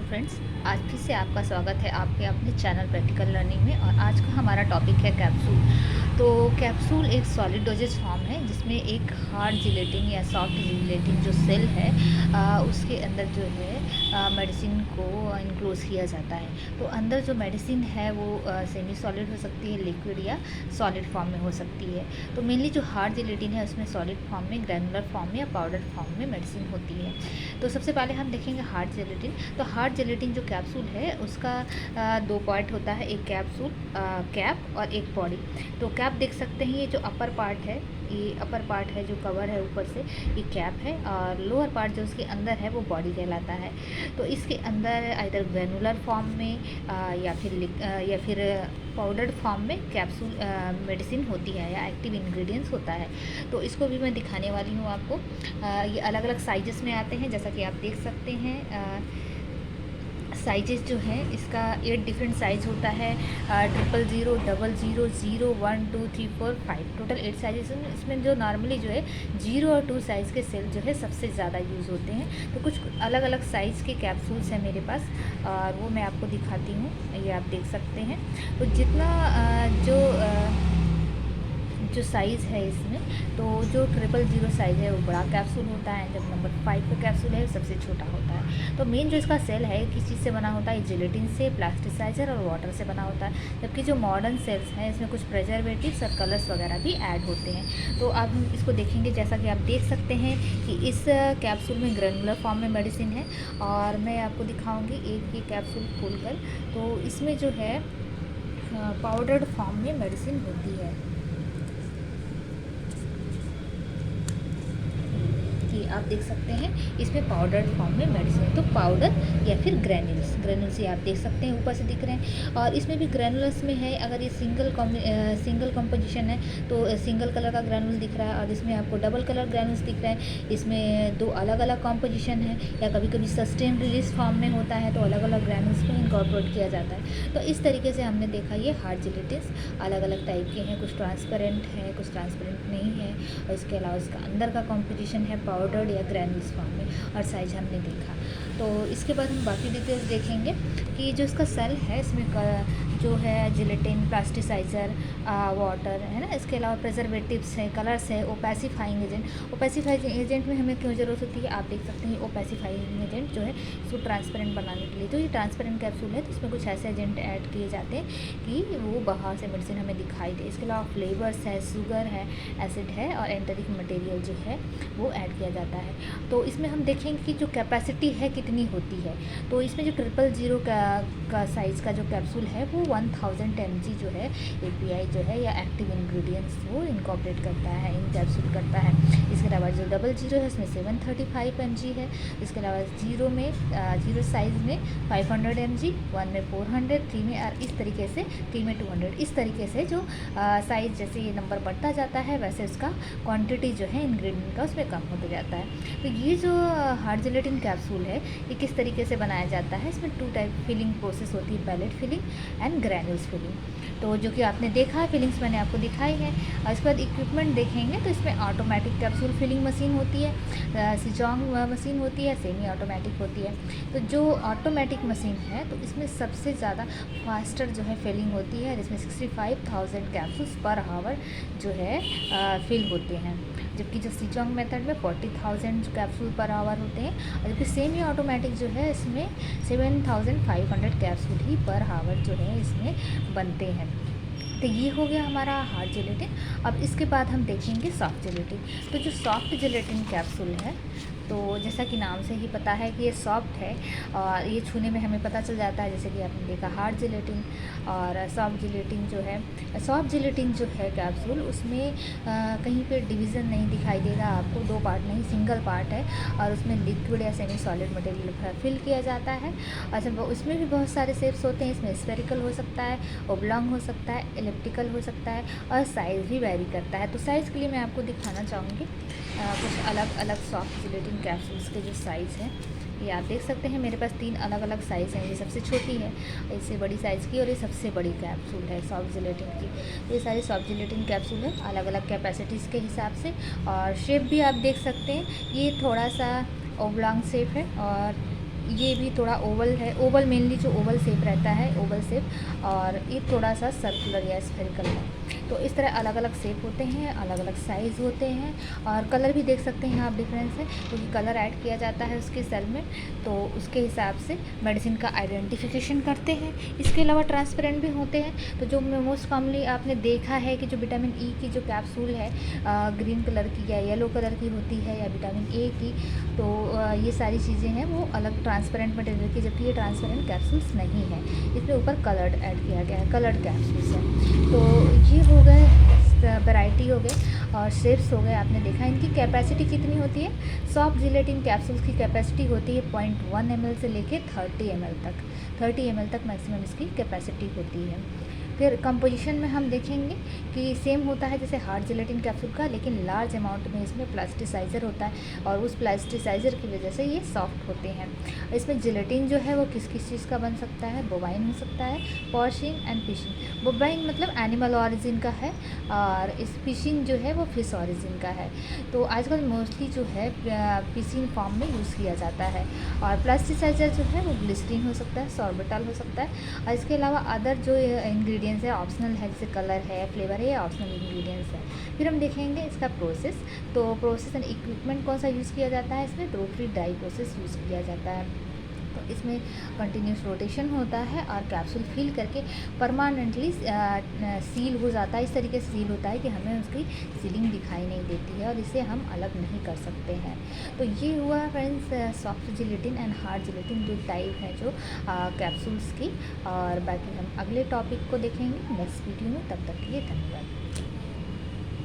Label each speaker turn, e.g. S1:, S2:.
S1: Friends, आज फिर से आपका स्वागत है आपके अपने चैनल प्रैक्टिकल लर्निंग में। और आज का हमारा टॉपिक है कैप्सूल। तो कैप्सूल एक सॉलिड डोजेज फॉर्म है जिसमें एक हार्ड जिलेटिन या सॉफ्ट जिलेटिन जो सेल है उसके अंदर जो है मेडिसिन को इनक्लोज किया जाता है। तो अंदर जो मेडिसिन है वो सेमी सॉलिड हो सकती है, लिक्विड या सॉलिड फॉर्म में हो सकती है। तो मेनली जो हार्ड जिलेटिन है उसमें सॉलिड फॉर्म में, ग्रैनुलर फॉर्म में या पाउडर फॉर्म में मेडिसिन होती है। तो सबसे पहले हम देखेंगे हार्ड जिलेटिन। तो हार्ड जिलेटिन जो कैप्सूल है उसका दो पार्ट होता है, एक कैप्सूल कैप और एक बॉडी। तो कैप देख सकते हैं, ये जो अपर पार्ट है, ये अपर पार्ट है जो कवर है ऊपर से, ये कैप है। और लोअर पार्ट जो उसके अंदर है वो बॉडी कहलाता है। तो इसके अंदर आइदर ग्रैनुलर फॉर्म में या फिर पाउडर्ड फॉर्म में कैप्सूल मेडिसिन होती है या एक्टिव इंग्रेडिएंट्स होता है। तो इसको भी मैं दिखाने वाली हूँ आपको। ये अलग अलग साइजेस में आते हैं, जैसा कि आप देख सकते हैं। साइजेस जो है इसका 8 डिफरेंट साइज़ होता है। 000, 00, 0, 1, 2, 3, 4, 5 टोटल 8 साइजेस हैं। इसमें जो नॉर्मली जो है 0 और 2 साइज़ के सेल जो है सबसे ज़्यादा यूज़ होते हैं। तो कुछ अलग अलग साइज़ के कैप्सूल्स हैं मेरे पास और वो मैं आपको दिखाती हूँ। ये आप देख सकते हैं। तो जितना जो साइज़ है इसमें, तो जो 000 साइज़ है वो बड़ा कैप्सूल होता है, जब नंबर 5 का कैप्सूल है सबसे छोटा होता है। तो मेन जो इसका सेल है किस चीज़ से बना होता है, जिलेटिन से, प्लास्टिसाइजर और वाटर से बना होता है। जबकि जो मॉडर्न सेल्स हैं इसमें कुछ प्रिजर्वेटिव्स और कलर्स वगैरह भी ऐड होते हैं। तो अब हम इसको देखेंगे। जैसा कि आप देख सकते हैं कि इस कैप्सूल में ग्रेनुलर फॉर्म में मेडिसिन है और मैं आपको दिखाऊँगी एक ये कैप्सूल खोल कर। तो इसमें जो है पाउडर्ड फॉर्म में मेडिसिन होती है। आप देख सकते हैं इसमें पाउडर फॉर्म में मेडिसिन है। तो पाउडर या फिर ग्रैन्यूल्स ये आप देख सकते हैं ऊपर से दिख रहे हैं। और इसमें भी ग्रैनुलस में है, अगर ये सिंगल कंपोजिशन है तो सिंगल कलर का ग्रैनुल दिख रहा है, और इसमें आपको डबल कलर ग्रैनुल्स दिख रहा है। इसमें दो अलग अलग कंपोजिशन है, या कभी कभी सस्टेन रिलीज फॉर्म में होता है तो अलग अलग ग्रैनुल्स में इनकॉर्पोरेट किया जाता है। तो इस तरीके से हमने देखा ये हार्ड जिलेटिन्स अलग अलग टाइप के हैं, कुछ ट्रांसपेरेंट है, कुछ ट्रांसपेरेंट नहीं है। और इसके अलावा इसका अंदर का कॉम्पोजिशन है पाउडर या ग्रैनुल्स फॉर्म में, और साइज हमने देखा। तो इसके बाद हम बाकी डिटेल्स देखेंगे कि जो इसका सेल है इसमें जो है जिलेटिन, प्लास्टिसाइजर, वाटर है ना। इसके अलावा प्रिजर्वेटिव्स हैं, कलर्स है, ओपेसिफाइंग एजेंट। ओपेसिफाइंग एजेंट में हमें क्यों ज़रूरत होती है, आप देख सकते हैं ओपेसिफाइंग एजेंट जो है इसको ट्रांसपेरेंट बनाने के लिए। तो ये ट्रांसपेरेंट कैप्सूल है तो इसमें कुछ ऐसे एजेंट ऐड किए जाते हैं कि वो बाहर से मेडिसिन हमें दिखाई दे। इसके अलावा फ्लेवर्स है, शुगर है, एसिड है और एंटरिक मटेरियल जो है वो ऐड किया जाता है। तो इसमें हम देखेंगे कि जो कैपेसिटी है कितनी होती है। तो इसमें जो 000 का साइज़ का जो कैप्सूल है वो 1000 mg जो है API जो है या एक्टिव इंग्रेडिएंट्स वो इनकॉर्पोरेट करता है, इन कैप्सूल करता है। इसके अलावा जो 00 है उसमें 735 mg है। इसके अलावा 0 साइज़ में 500 mg, 1 में 400, 3 में, और इस तरीके से 3 में 200। इस तरीके से जो साइज़ जैसे ये नंबर बढ़ता जाता है वैसे उसका क्वांटिटी जो है इंग्रेडिएंट का उसमें कम होता जाता है। तो ये जो हार्ड जिलेटिन कैप्सूल है ये किस तरीके से बनाया जाता है, इसमें 2 टाइप फिलिंग प्रोसेस होती है, pellet filling and granules filling. तो जो कि आपने देखा है, फिलिंग्स मैंने आपको दिखाई है। और इसके बाद इक्विपमेंट देखेंगे तो इसमें ऑटोमेटिक कैप्सूल फिलिंग मशीन होती है, सिजोंग मशीन होती है, सेमी ऑटोमेटिक होती है। तो जो ऑटोमेटिक मशीन है तो इसमें सबसे ज़्यादा फास्टर जो है फिलिंग होती है, जिसमें 65,000 कैप्सूल्स पर आवर जो है फिल होते हैं। जबकि जो सिजोंग मेथड में 40,000 कैप्सूल पर आवर होते हैं, और जबकि सेमी ऑटोमेटिक जो है इसमें 7,500 कैप्सूल ही पर आवर जो है इसमें बनते हैं। तो ये हो गया हमारा हार्ड जिलेटिन। अब इसके बाद हम देखेंगे सॉफ्ट जिलेटिन। तो जो सॉफ्ट जिलेटिन कैप्सूल है तो जैसा कि नाम से ही पता है कि ये सॉफ्ट है और ये छूने में हमें पता चल जाता है, जैसे कि आपने देखा हार्ड जिलेटिन और सॉफ्ट जिलेटिन जो है। सॉफ्ट जिलेटिन जो है कैप्सूल उसमें कहीं पे डिवीज़न नहीं दिखाई देगा आपको, 2 पार्ट नहीं, सिंगल पार्ट है। और उसमें लिक्विड या सेमी सॉलिड मटेरियल फिल किया जाता है। अच्छा, उसमें भी बहुत सारे शेप्स होते हैं। इसमें स्फेरिकल हो सकता है, ओब्लॉन्ग हो सकता है, एलिप्टिकल हो सकता है, और साइज़ भी वेरी करता है। तो साइज़ के लिए मैं आपको दिखाना चाहूँगी कुछ अलग अलग सॉफ्ट जिलेटिन कैप्सूल्स के जो साइज़ हैं। ये आप देख सकते हैं मेरे पास 3 अलग अलग साइज़ हैं। ये सबसे छोटी है, इससे बड़ी साइज़ की, और ये सबसे बड़ी कैप्सूल है सॉफ्ट जिलेटिन की। तो ये सारी सॉफ्ट जिलेटिन कैप्सूल है अलग अलग कैपेसिटीज़ के हिसाब से। और शेप भी आप देख सकते हैं, ये थोड़ा सा ओब्लॉन्ग शेप है और ये भी थोड़ा ओवल है, ओवल मेनली जो ओवल शेप रहता है, ओवल शेप, और ये थोड़ा सा सर्कुलर या स्फेरिकल है। तो इस तरह अलग अलग शेप होते हैं, अलग अलग साइज़ होते हैं, और कलर भी देख सकते हैं आप डिफरेंस है, क्योंकि कलर ऐड किया जाता है उसके सेल में, तो उसके हिसाब से मेडिसिन का आइडेंटिफिकेशन करते हैं। इसके अलावा ट्रांसपेरेंट भी होते हैं। तो जो मोस्ट कॉमनली आपने देखा है कि जो विटामिन ई की जो कैप्सूल है ग्रीन कलर की या येलो कलर की होती है, या विटामिन ए की, तो ये सारी चीज़ें हैं वो अलग ट्रांसपेरेंट मटेरियल की, जबकि ये ट्रांसपेरेंट कैप्सूल्स नहीं है। इसमें ऊपर कलर्ड ऐड किया गया है, कलर्ड कैप्सूल्स है। तो ये हो गए वैरायटी हो गए और शेप्स हो गए। आपने देखा इनकी कैपेसिटी कितनी होती है। सॉफ्ट जिलेटिन कैप्सूल्स की कैपेसिटी होती है 0.1 ml से लेके 30 ml तक, 30 ml तक मैक्सिमम इसकी कैपेसिटी होती है। फिर कंपोजिशन में हम देखेंगे कि सेम होता है जैसे हार्ड जिलेटिन कैप्सूल का, लेकिन लार्ज अमाउंट में इसमें प्लास्टिसाइज़र होता है, और उस प्लास्टिसाइज़र की वजह से ये सॉफ्ट होते हैं। इसमें जिलेटिन जो है वो किस किस चीज़ का बन सकता है, बोवाइन हो सकता है, पोर्सिन एंड फिशिंग। बोवाइन मतलब एनिमल ऑरिजिन का है, और इस फिशिंग जो है वो फिश ऑरिजिन का है। तो आजकल मोस्टली जो है फिशिंग फॉर्म में यूज़ किया जाता है। और प्लास्टिसाइज़र जो है वो ग्लिसरीन हो सकता है, सॉर्बिटॉल हो सकता है, और इसके अलावा अदर जो इंग्रेडिएंट्स है ऑप्शनल है, जैसे कलर है, फ्लेवर है, या ऑप्शनल इंग्रेडिएंट्स है। फिर हम देखेंगे इसका प्रोसेस। तो प्रोसेस एंड इक्विपमेंट कौन सा यूज़ किया जाता है, इसमें रोटरी डाई प्रोसेस यूज़ किया जाता है। तो इसमें कंटिन्यूस रोटेशन होता है और कैप्सूल फिल करके परमानेंटली सील हो जाता है। इस तरीके से सील होता है कि हमें उसकी सीलिंग दिखाई नहीं देती है, और इसे हम अलग नहीं कर सकते हैं। तो ये हुआ friends soft gelatin and hard gelatin, दो टाइप है जो कैप्सूल्स की। और बाकी हम अगले टॉपिक को देखेंगे नेक्स्ट वीडियो में। तब तक के लिए धन्यवाद।